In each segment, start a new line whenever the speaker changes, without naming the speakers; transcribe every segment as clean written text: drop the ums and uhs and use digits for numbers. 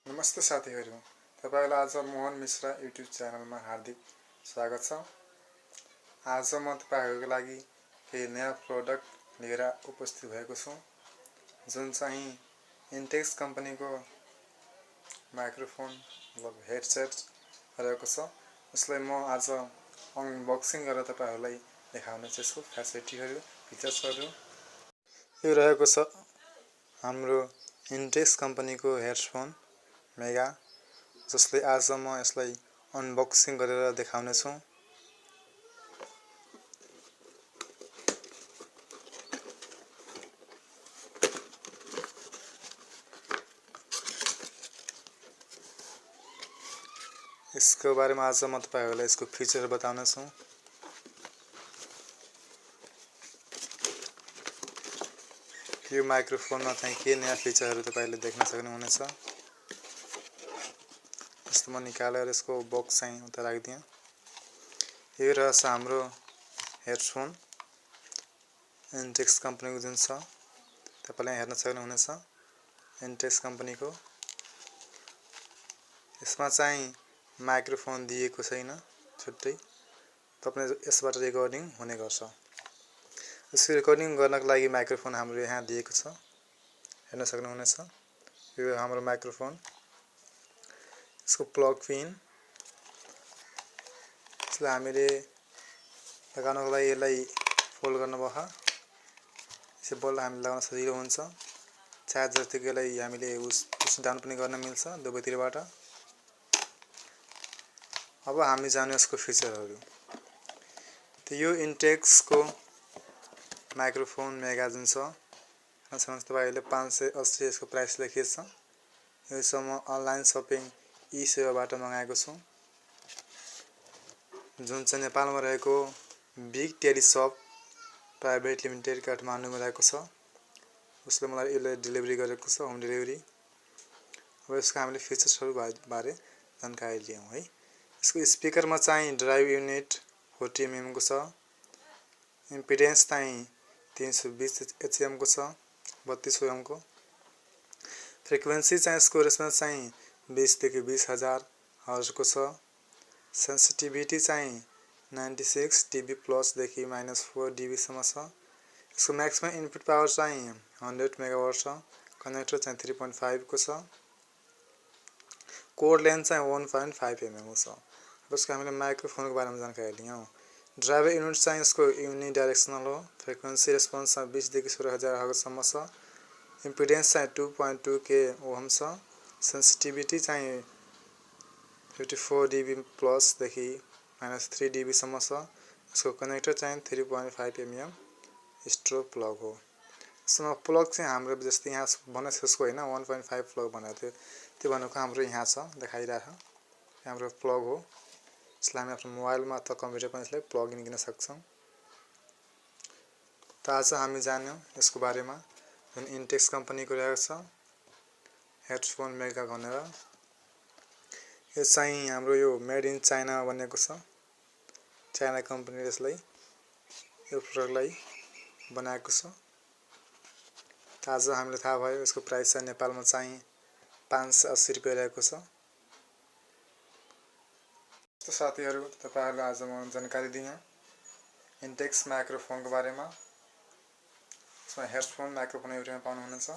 नमस्ते साथीहरु, तपाईलाई आज मोहन मिश्रा युट्युब च्यानलमा हार्दिक स्वागत छ। आज म तपाईहरुको लागि केही नयाँ प्रोडक्ट लिएर उपस्थित भएको छु, जुन चाहिँ इन्टेक्स कम्पनीको माइक्रोफोन मतलब हेडसेट रहेको छ। यसलाई म आज अनबक्सिङ गरेर तपाईहरुलाई देखाउने छु। यसको फ्यासिलिटीहरु, फीचर्सहरु। यो रहेको छ हाम्रो इन्टेक्स कम्पनीको हेडफोन मेगा, जसले आज म यसलाई अनबक्सिङ गरेर देखाउने छु। यसको बारेमा आज म तपाईहरुलाई यसको फीचर बताउने छु। यो माइक्रोफोनमा चाहिँ के नयाँ फीचरहरु तपाईले देख्न सक्नुहुनेछ। यस्तो म निकालेर यसको बक्स चाहिँ उता राखिदिएँ। यो रहेछ हाम्रो हेडफोन इन्टेक्स कम्पनीको जुन छ, तपाईले हेर्न सक्नुहुनेछ इन्टेक्स कम्पनीको। यसमा चाहिँ माइक्रोफोन दिएको छैन, छुट्टै तपाईले यसबाट रेकर्डिङ हुने गर्छ। यसको रेकर्डिङ गर्नको लागि माइक्रोफोन हाम्रो यहाँ दिएको छ, हेर्न सक्नुहुनेछ। यो हाम्रो माइक्रोफोन, यसको प्लग पिन, यसलाई हामीले लगाउनको लागि यसलाई फोल्ड गर्नुपर्छ। यसो बोल्दा हामीले लगाउन सजिलो हुन्छ। चार्जर जतिकैलाई हामीले पुश डाउन पनि गर्न मिल्छ दुवैतिरबाट। अब हामी जान्नु यसको फीचरहरु। यो इन्टेक्सको माइक्रोफोन मेगा जुन छ, यसमा तपाईले 580 यसको प्राइस लेखिएको छ। यो चाहिँ म अनलाइन शपिङ ई-सेवाबाट मगाएको छु, जुन चाहिँ नेपालमा रहेको बिग टेलिसप प्राइभेट लिमिटेड काठमाडौँमा रहेको छ। उसले मलाई यसले डेलिभरी गरेको छ, होम डेलिभरी। अब यसको हामीले फीचर्सहरु बारे जानकारी लियौं है। यसको स्पिकरमा चाहिँ ड्राइभ युनिट 40 mm को छ। इम्पिडेन्स चाहिँ 320 HM को छ, 32 Ohm को। फ्रिक्वेन्सी चाहिँ यसको रेस्पोन्स चाहिँ 20 देखि 20000 हर्ज को छ। सेन्सिटिभिटी चाहिँ 96 dB प्लस देखि -4 dB सम्म छ। यसको म्याक्सिमम इनपुट पावर चाहिँ 100 मेगावाट छ। कनेक्टर चाहिँ 3.5 को छ। कोड लेन्थ चाहिँ 1.5 mm छ। अब यसको हामीले माइक्रोफोनको बारेमा जानकारी लियौं। ड्राइभ युनिट चाहिँ यसको युनिडाइरेक्सनल हो। फ्रिक्वेन्सी रेस्पोन्स चाहिँ 20 देखि 16000 हर्ज सम्म छ। इम्पिडेन्स चाहिँ 2.2 k ओम छ। सेन्सिटिभिटी चाहिँ 54 dB प्लस देखि -3 dB सम्म छ। यसको कनेक्टर चाहिँ 3.5 mm स्ट्रोक प्लग हो। यसमा प्लग चाहिँ हाम्रो जस्तै यहाँ भनेको यसको हैन 1.5 प्लग भनेको थियो, त्यो भनेको हाम्रो यहाँ छ देखाइराछ। हाम्रो प्लग हो। यसलाई हामी आफ्नो मोबाइलमा अथवा कम्प्युटरमा यसलाई प्लग इन गर्न सक्छौं। त आज हामी जान्यौं यसको बारेमा, जुन इन्टेक्स कम्पनीको रहेको छ हेडफोन मेगा भनेर। यो चाहिँ हाम्रो यो मेड इन चाइना बनेको छ। चाइना कम्पनीले यसलाई यो प्रोडक्टलाई बनाएको छ। त आज हामीले थाहा भयो यसको प्राइस चाहिँ नेपालमा चाहिँ 580 रुपैयाँ रहेको छ। त साथीहरु, तपाईहरुलाई आज म जानकारी दिएँ इन्टेक्स माइक्रोफोनको बारेमा। यसमा हेडफोन माइक्रोफोन एउटैमा पाउनुहुनेछ।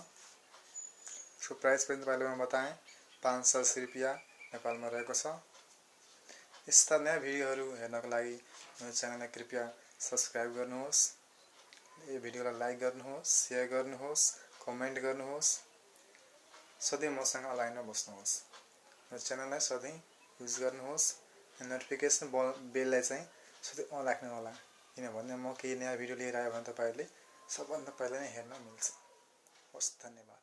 यसको प्राइस पनि तपाईलाई म बताएँ 580 रुपैयाँ नेपालमा रहेको छ। यस्ता नयाँ भिडियोहरु हेर्नको लागि मेरो च्यानललाई कृपया सब्स्क्राइब गर्नुहोस्। यो भिडियोलाई लाइक गर्नुहोस्, शेयर गर्नुहोस्, कमेन्ट गर्नुहोस्। सधैं मसँग अलाइनमा बस्नुहोस्। मेरो च्यानललाई सधैं युज गर्नुहोस्। नोटिफिकेसन बेललाई चाहिँ सधैं अन राख्नु होला, किनभने म केही नयाँ भिडियो लिएर आए भने तपाईहरुले सबभन्दा पहिला नै हेर्न मिल्छ। हस्, धन्यवाद।